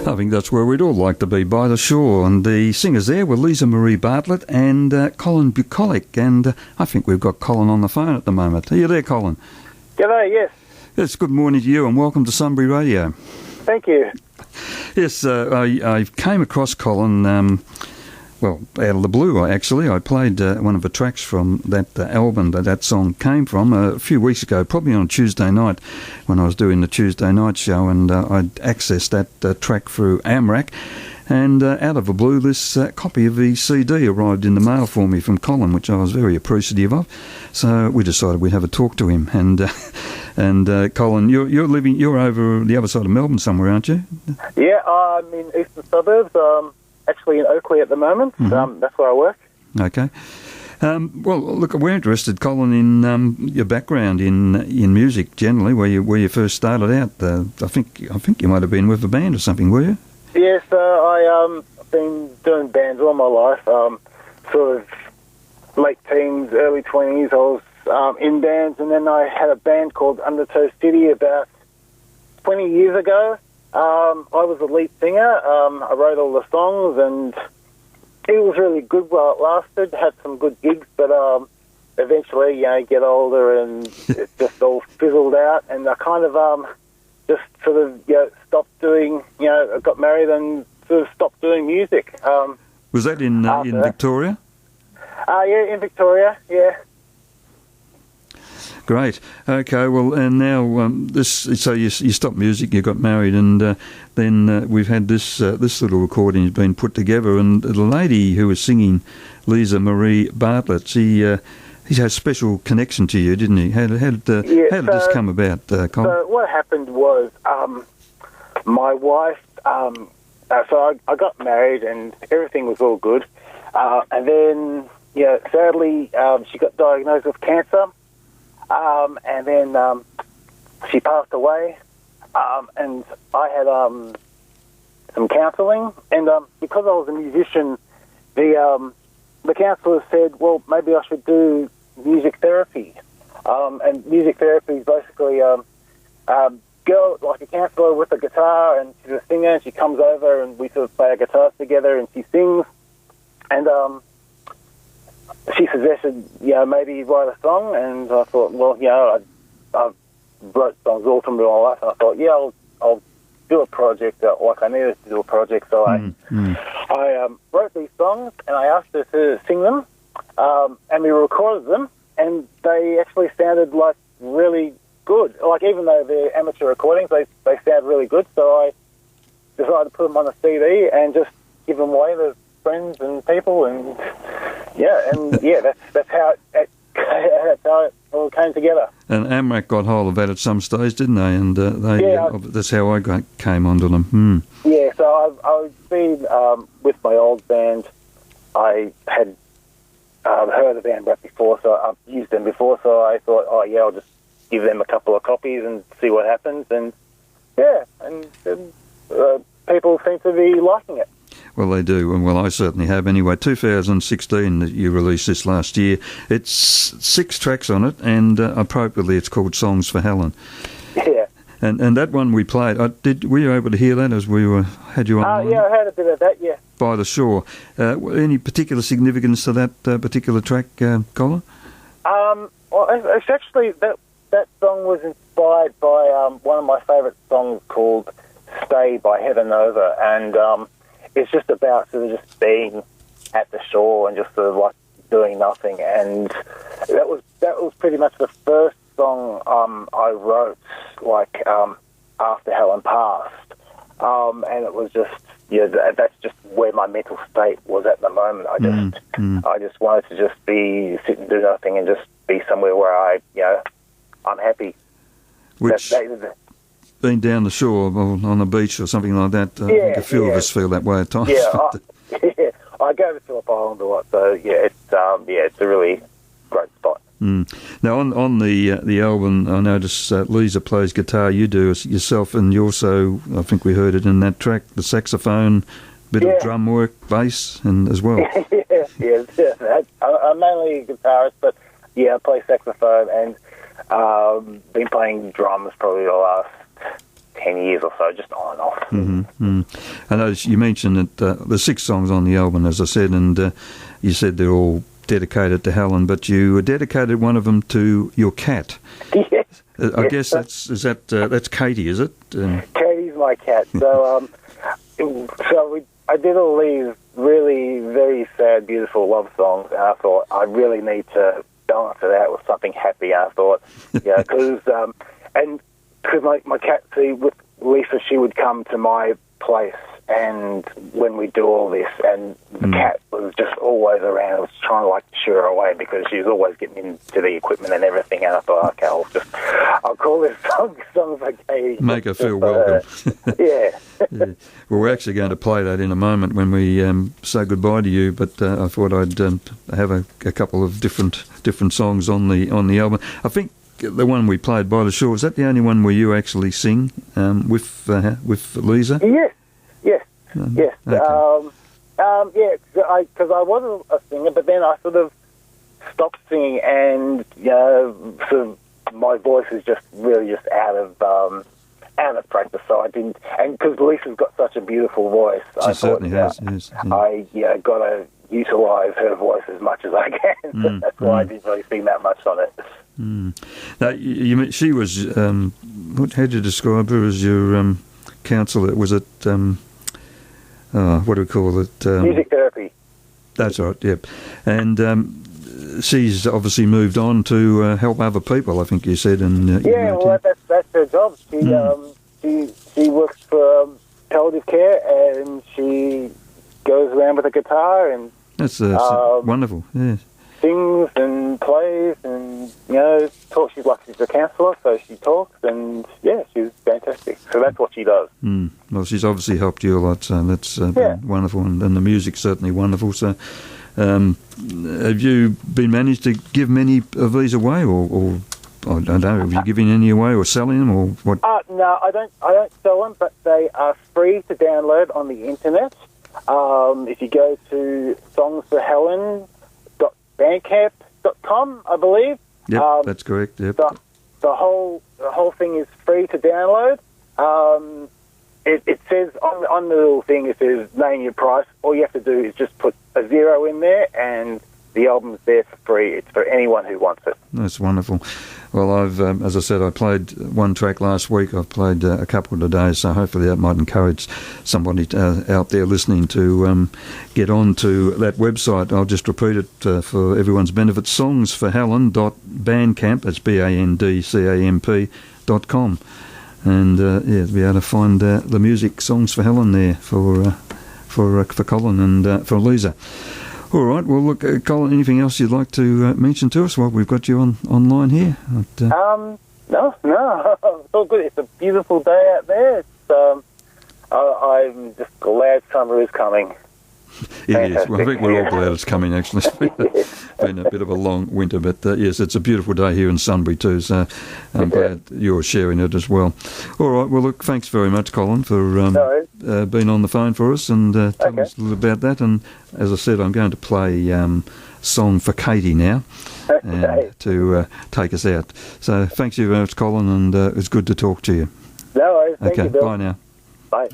I think that's where we'd all like to be, by the shore. And the singers there were Lisa Marie Bartlett and Colin Bucolic. And I think we've got Colin on the phone at the moment. Are you there, Colin? G'day, yes. Yes, good morning to you and welcome to Sunbury Radio. Thank you. Yes, I came across Colin, well, out of the blue, actually. I played one of the tracks from that album that song came from a few weeks ago, probably on a Tuesday night when I was doing the Tuesday night show, and I'd accessed that track through AMRAC. And out of the blue, this copy of the CD arrived in the mail for me from Colin, which I was very appreciative of. So we decided we'd have a talk to him. And Colin, you're over the other side of Melbourne somewhere, aren't you? Yeah, I'm in eastern suburbs. Actually in Oakley at the moment. Mm-hmm. That's where I work. Okay. Well, look, we're interested, Colin, in your background in music generally, where you first started out. I think you might have been with a band or something, were you? Yes, I've been doing bands all my life. Sort of late teens, early 20s. I was in bands, and then I had a band called Undertow City about 20 years ago. I was the lead singer. I wrote all the songs, and it was really good while it lasted. Had some good gigs, but eventually, you get older, and it just all fizzled out. And I kind of just sort of stopped doing. I got married and sort of stopped doing music. Was that in Victoria? Yeah, in Victoria. Yeah. Great. Okay. Well, and now so you stopped music, you got married, and then we've had this little recording has been put together, and the lady who was singing, Lisa Marie Bartlett, he has a special connection to you, didn't he? How did this come about, Colin? So what happened was my wife. So I got married, and everything was all good, and then sadly she got diagnosed with cancer. And then she passed away, and I had some counselling, and because I was a musician, the counsellor said, well, maybe I should do music therapy. And music therapy is basically girl, like a counsellor with a guitar, and she's a singer, and she comes over, and we sort of play our guitars together, and she sings, and she suggested, maybe write a song, and I thought, well, I wrote songs all through my life, and I thought, I'll do a project, like I needed to do a project, so I wrote these songs, and I asked her to sing them, and we recorded them, and they actually sounded like really good. Like, even though they're amateur recordings, they sound really good, so I decided to put them on a CD and just give them away to friends and people, and that's how it all came together. And AMRAC got hold of that at some stage, didn't they? And that's how I came onto them. Yeah, so I've been with my old band. I had heard of AMRAC before, so I've used them before. So I thought, I'll just give them a couple of copies and see what happens. And people seem to be liking it. Well, they do, and well, I certainly have. Anyway, 2016, that you released this last year. It's 6 tracks on it, and appropriately, it's called Songs for Helen. Yeah. And that one we played. Were you able to hear that as we had you on? Yeah, I heard a bit of that. Yeah. By the Shore. Any particular significance to that particular track, Colin? Well, it's actually that song was inspired by one of my favourite songs called "Stay" by Heather Nova, and it's just about sort of just being at the shore and just sort of like doing nothing. And that was pretty much the first song I wrote, like after Helen passed. And it was just that's just where my mental state was at the moment. I just wanted to just sit and do nothing and just be somewhere where I'm happy. Which being down the shore on the beach or something like that, I think a few of us feel that way at times. Yeah, I go to Phillip Island a lot, so it's a really great spot. Now on the album, I notice Lisa plays guitar. You do yourself, and you also, I think we heard it in that track, the saxophone, bit of drum work, bass, and as well. I'm mainly a guitarist, but I play saxophone and been playing drums probably the last 10 years or so, just on and off. Mm-hmm. I noticed you mentioned that there's 6 songs on the album, as I said, and you said they're all dedicated to Helen, but you dedicated one of them to your cat. Yes. I guess that's Katie, is it? Katie's my cat. So, I did all these really very sad, beautiful love songs, and I thought I really need to balance it out with something happy. And I thought, because my cat, see, with Lisa, she would come to my place, and when we do all this, and the cat was just always around. I was trying to like shoo her away because she was always getting into the equipment and everything. And I thought, okay, I'll call this song for Katie. Make her feel welcome. Yeah. Yeah. Well, we're actually going to play that in a moment when we say goodbye to you. But I thought I'd have a couple of different songs on the album. I think the one we played, By the Shore, is that the only one where you actually sing with Lisa? Yes. Yes. Okay. Because I was a singer, but then I sort of stopped singing, and sort of my voice is just really just out of practice. So I didn't, and because Lisa's got such a beautiful voice, She certainly has. Yes. I got to utilise her voice as much as I can. That's why I didn't really sing that much on it. Now, she was. How did you describe her as your counsellor? Was it? What do we call it? Music therapy. That's right, yep. And she's obviously moved on to help other people, I think you said. And that's her job. She works for palliative care, and she goes around with a guitar and that's wonderful. Yeah. Sings and plays and talks. She's a counsellor, so she talks, and she's fantastic. So that's what she does. Well, she's obviously helped you a lot, so that's been wonderful, and the music's certainly wonderful. So, have you been managed to give many of these away, or I don't know, have you given any away or selling them, or what? No, I don't sell them, but they are free to download on the internet. If you go to songsforhelen.bandcamp.com, I believe. Yep, that's correct. Yep. The whole thing is free to download. It says on the little thing, it says name your price. All you have to do is just put a 0 in there, and the album's there for free. It's for anyone who wants it. That's wonderful. Well, I've, as I said, I played one track last week. I've played a couple today, so hopefully that might encourage somebody out there listening to get on to that website. I'll just repeat it for everyone's benefit: songsforhelen.bandcamp. That's bandcamp.com, and be able to find the music Songs for Helen there for Colin and for Lisa. All right. Well, look, Colin, anything else you'd like to mention to us while we've got you online here? No. It's all good. It's a beautiful day out there. I'm just glad summer is coming. It is. Well, I think we're all glad it's coming, actually. It's been a bit of a long winter, but yes, it's a beautiful day here in Sunbury too, so I'm glad you're sharing it as well. All right, well, look, thanks very much, Colin, for being on the phone for us and telling us a little about that. And as I said, I'm going to play Song for Katie now to take us out. So thanks you very much, Colin, and it's good to talk to you. No worries. Thank you, Bill. Bye now. Bye.